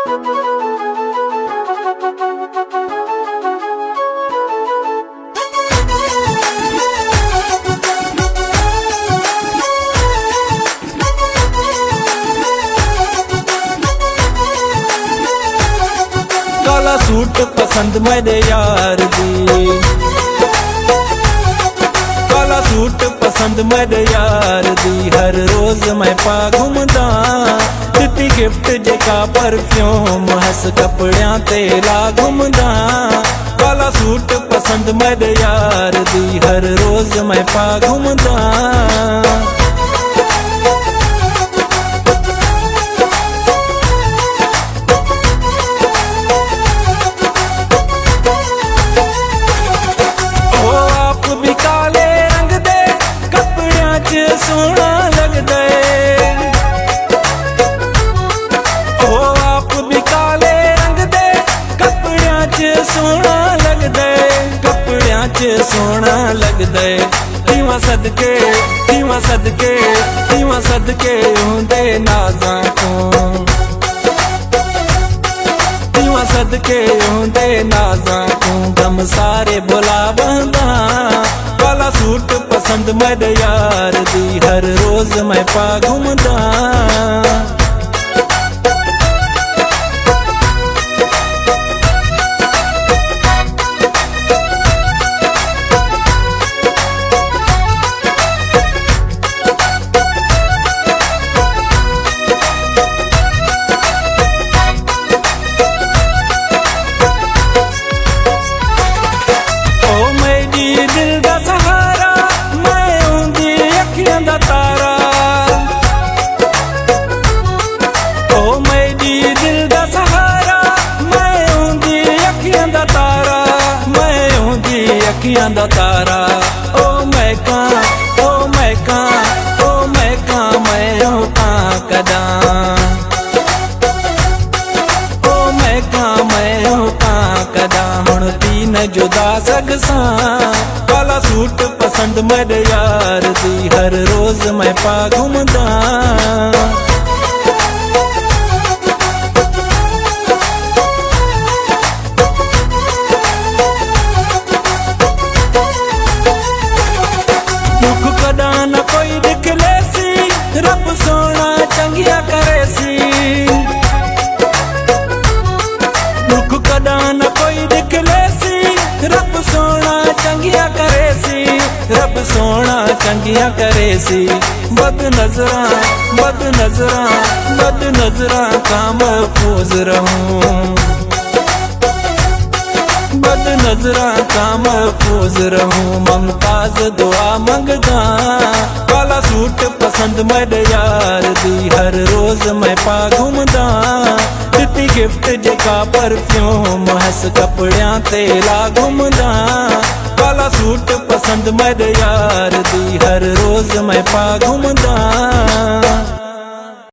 काला सूट पसंद मेरे यार दी, काला सूट पसंद मेरे यार दी। हर रोज मैं पा घूमदा दित्ती गिफ्ट जेका परफ्यूम हस कपड़ियां ते ला घूमदा। काला सूट पसंद मेरे यार दी, हर रोज मैं पा घूमदा। सोना लगदा है ओ आप भी काले रंग दे कपड़ियां च सोना लगदा है, कपड़ियां च सोना लगदा है। तीवां सदके तीवां सदके तीवां सदके होंदे नाज़ां तो, तीवां सदके होंदे नाज़ां तो। गम सारे बुला बंदा काला सूट पसंद मेरे यार दी, हर रोज मैं पा घूमदा। ओ मेरी दिल दा सहारा मैं होंदी अखियां दा तारा, ओ मेरी दिल दा सहारा मैं होंदी अखियां दा तारा, मैं होंदी अखियां दा तारा। ओ मैं कां ओ मैं कां ओ मैं कां मैं होता कदा, ओ मैं कां मैं होता कदा। हुण तीन जुदा सकसा काला सूट पसंद मेरे यार दी, हर रोज मैं पा घूमदा। दुख कदा न कोई दिख लेसी, रब सोना चंगिया करे सी। दुख कदा न कोई दिख लेसी, रब सोना चंगिया करे सी, रब सोना चंगिया करे सी। बद नजरा बद नजरा बद नजरा का महफूज रहूं, बद नजरा का महफूज रहूं। मुमताज दुआ मंगदा काला सूट पसंद मेरे यार दी, हर रोज मैं पा घूमदा। दित्ती गिफ्ट जेका परफ्यूम हस कपड़ियां ते ला घूमदा। काला सूट पसंद मेरे यार दी, हर रोज मैं पा घूमदा।